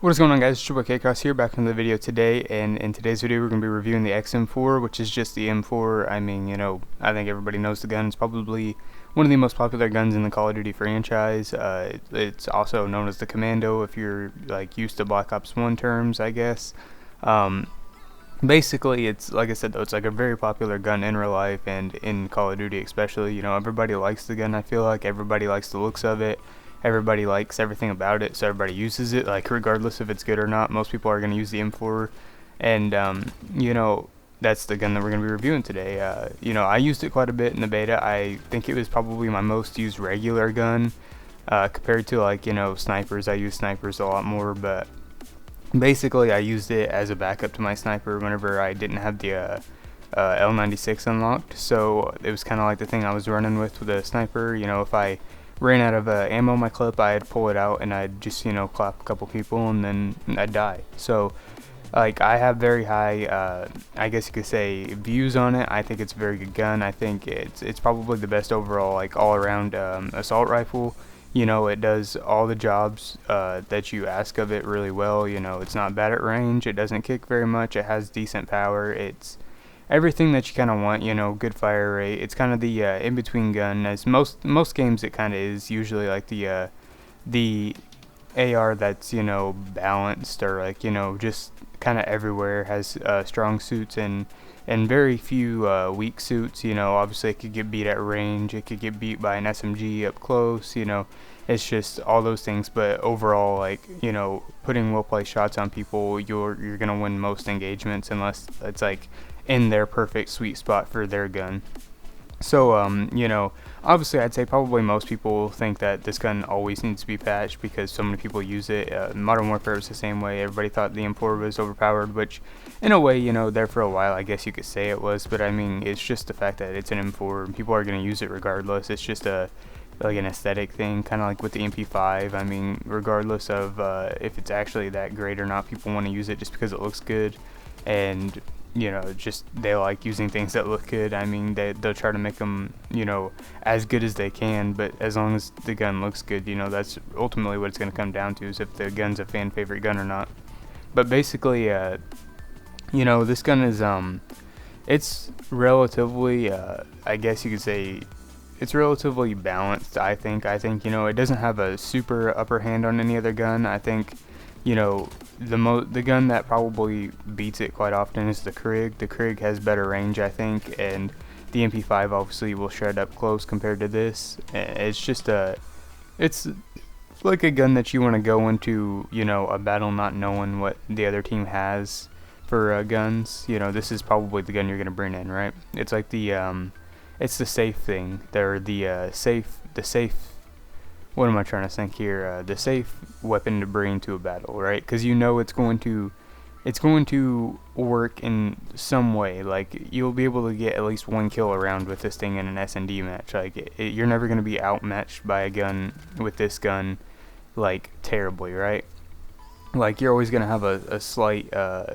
What is going on, guys? It's your boy K-Cross here, back in the video today, and in today's video we're going to be reviewing the XM4, which is just the M4. I mean, I think everybody knows the gun. It's probably one of the most popular guns in the Call of Duty franchise. It's also known as the Commando if you're like used to Black Ops 1 terms, I guess. Um, Basically, it's like I said though, it's like a very popular gun in real life and in Call of Duty especially. Everybody likes the gun. I feel like everybody likes the looks of it. Everybody likes everything about it, so everybody uses it, like regardless if it's good or not. Most people are going to use the M4, and that's the gun that we're going to be reviewing today. I used it quite a bit in the beta. I think it was probably my most used regular gun compared to snipers. I use snipers a lot more, but basically I used it as a backup to my sniper whenever I didn't have the L96 unlocked. So it was kind of like the thing I was running with the sniper. If I ran out of ammo in my clip, I'd pull it out and I'd just clap a couple people and then I'd die. So like I have very high I guess you could say views on it. I think it's a very good gun. I think it's probably the best overall, like all around assault rifle. It does all the jobs that you ask of it really well. It's not bad at range. It doesn't kick very much. It has decent power. It's everything that you kind of want. Good fire rate. It's kind of the in-between gun. As most games, it kind of is usually like the AR that's balanced, or like just kind of everywhere, has strong suits and very few weak suits. Obviously it could get beat at range, it could get beat by an SMG up close. It's just all those things, but overall, like putting well placed shots on people, you're gonna win most engagements unless it's like in their perfect sweet spot for their gun. So, obviously I'd say probably most people think that this gun always needs to be patched because so many people use it. Modern Warfare was the same way. Everybody thought the M4 was overpowered, which in a way, there for a while I guess you could say it was, but I mean, it's just the fact that it's an M4 and people are going to use it regardless. It's just like an aesthetic thing, kind of like with the MP5. I mean, regardless of if it's actually that great or not, people want to use it just because it looks good, and just they like using things that look good. I mean, they'll try to make them, as good as they can, but as long as the gun looks good, that's ultimately what it's going to come down to, is if the gun's a fan favorite gun or not. But basically, this gun is, it's relatively, I guess you could say, it's relatively balanced. I think, it doesn't have a super upper hand on any other gun. I think, the gun that probably beats it quite often is the Krig. The Krig has better range, I think, and the MP5 obviously will shred up close compared to this. It's just it's like a gun that you want to go into, a battle not knowing what the other team has for guns. This is probably the gun you're gonna bring in, right? It's like it's the safe thing. They're the safe. What am I trying to think here? The safe weapon to bring to a battle, right? Because it's going to work in some way. Like, you'll be able to get at least one kill around with this thing in an S&D match. Like, you're never going to be outmatched by a gun with this gun, like, terribly, right? Like, you're always going to have a slight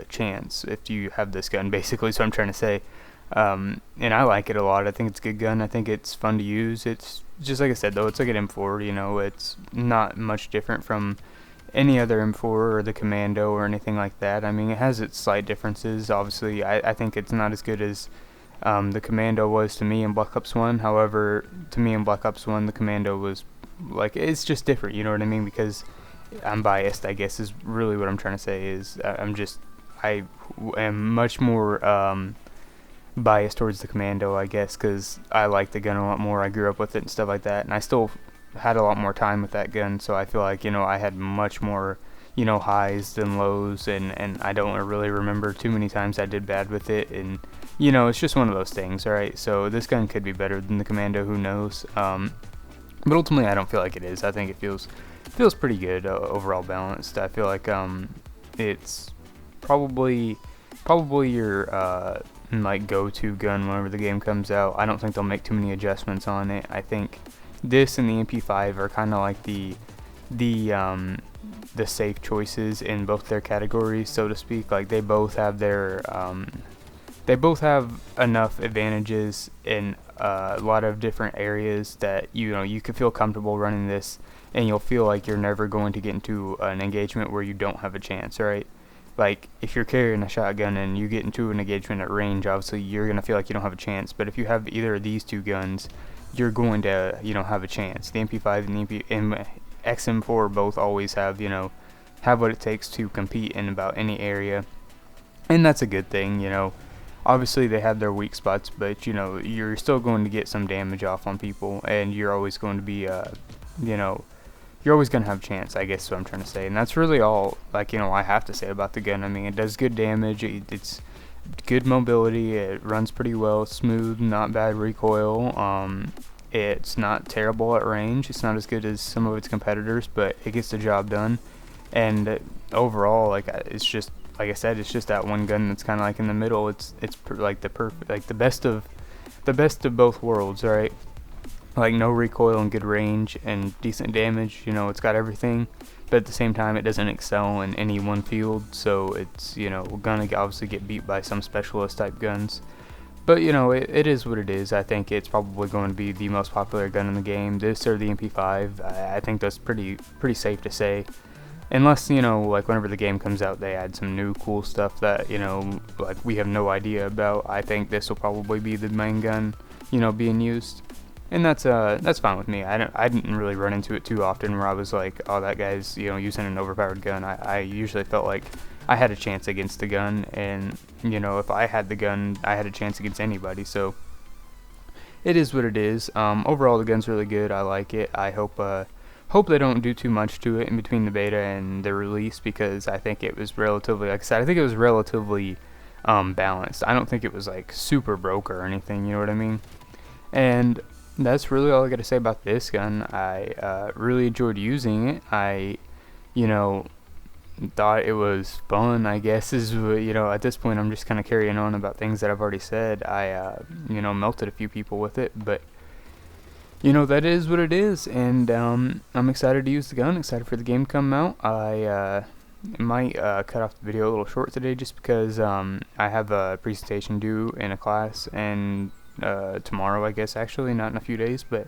chance if you have this gun, basically, so I'm trying to say. And I like it a lot. I think it's a good gun. I think it's fun to use. It's just like I said though, it's like an M4. It's not much different from any other M4 or the Commando or anything like that. I mean, it has its slight differences. Obviously, I think it's not as good as the Commando was to me in Black Ops 1. However, to me in Black Ops 1, the Commando was like, it's just different. You know what I mean? Because I'm biased, I guess, is really what I'm trying to say. Is I am much more biased towards the Commando, I guess, because I like the gun a lot more. I grew up with it and stuff like that, and I still had a lot more time with that gun, so I feel like I had much more highs than lows, and I don't really remember too many times I did bad with it, and it's just one of those things. Alright, so this gun could be better than the Commando, who knows, but ultimately I don't feel like it is. I think it feels pretty good, overall balanced. I feel like it's probably your like go-to gun whenever the game comes out. I don't think they'll make too many adjustments on it. I think this and the MP5 are kind of like the safe choices in both their categories, so to speak. Like, they both have their they both have enough advantages in a lot of different areas that you could feel comfortable running this and you'll feel like you're never going to get into an engagement where you don't have a chance, right? Like, if you're carrying a shotgun and you get into an engagement at range, obviously you're going to feel like you don't have a chance. But if you have either of these two guns, you're going to, have a chance. The MP5 and the XM4 both always have, have what it takes to compete in about any area. And that's a good thing, Obviously they have their weak spots, but, you're still going to get some damage off on people, and you're always going to be, you're always going to have a chance, I guess is what I'm trying to say. And that's really all, I have to say about the gun. I mean, it does good damage, it's good mobility, it runs pretty well, smooth, not bad recoil, it's not terrible at range, it's not as good as some of its competitors, but it gets the job done. And overall, it's just, like I said, it's just that one gun that's kind of like in the middle. It's like the perfect, like the best of both worlds, right? Like, no recoil and good range and decent damage. It's got everything, but at the same time it doesn't excel in any one field, so it's gonna obviously get beat by some specialist type guns. But it is what it is. I think it's probably going to be the most popular gun in the game, this or the MP5. I think that's pretty safe to say, unless like whenever the game comes out they add some new cool stuff that like we have no idea about. I think this will probably be the main gun being used. And that's fine with me. I didn't really run into it too often where I was like, oh, that guy's using an overpowered gun. I usually felt like I had a chance against the gun, and if I had the gun, I had a chance against anybody. So it is what it is. Overall, the gun's really good. I like it. I hope they don't do too much to it in between the beta and the release, because I think it was relatively, like I said, I think it was relatively balanced. I don't think it was like super broke or anything. You know what I mean? And that's really all I got to say about this gun. I really enjoyed using it. I thought it was fun, I guess, is at this point I'm just kind of carrying on about things that I've already said. I melted a few people with it, but that is what it is. And I'm excited to use the gun, excited for the game to come out. I might cut off the video a little short today just because I have a presentation due in a class, and tomorrow, I guess, actually, not in a few days, but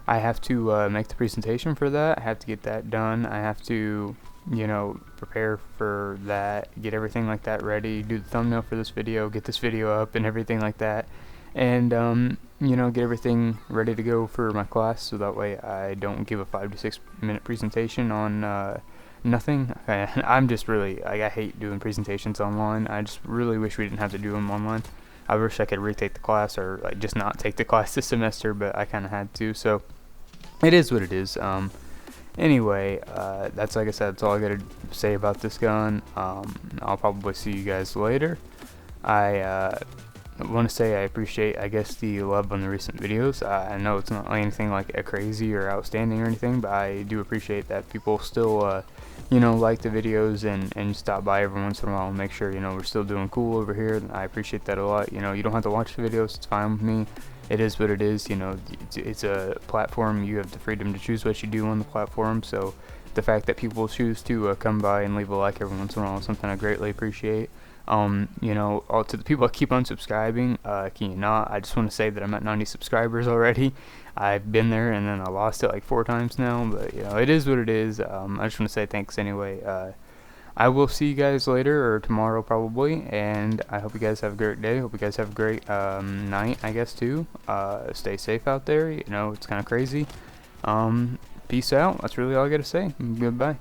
I have to make the presentation for that. I have to get that done. I have to prepare for that, get everything like that ready, do the thumbnail for this video, get this video up and everything like that, and get everything ready to go for my class, so that way I don't give a 5 to 6 minute presentation on nothing. I'm just really, I hate doing presentations online. I just really wish we didn't have to do them online. I wish I could retake the class, or just not take the class this semester, but I kind of had to, so it is what it is. Anyway, that's, like I said, that's all I gotta say about this gun. I'll probably see you guys later. I want to say I appreciate, I guess, the love on the recent videos. I know it's not anything like a crazy or outstanding or anything, but I do appreciate that people still like the videos and stop by every once in a while and make sure we're still doing cool over here. I appreciate that a lot. You don't have to watch the videos, it's fine with me. It is what it is. It's a platform. You have the freedom to choose what you do on the platform, so the fact that people choose to come by and leave a like every once in a while is something I greatly appreciate. To the people that keep unsubscribing, can you not? I just want to say that I'm at 90 subscribers already. I've been there and then I lost it like 4 times now, but it is what it is. I just want to say thanks anyway. I will see you guys later, or tomorrow probably, and I hope you guys have a great day. Hope you guys have a great night, I guess, too. Stay safe out there. It's kind of crazy. Peace out. That's really all I gotta say. Goodbye.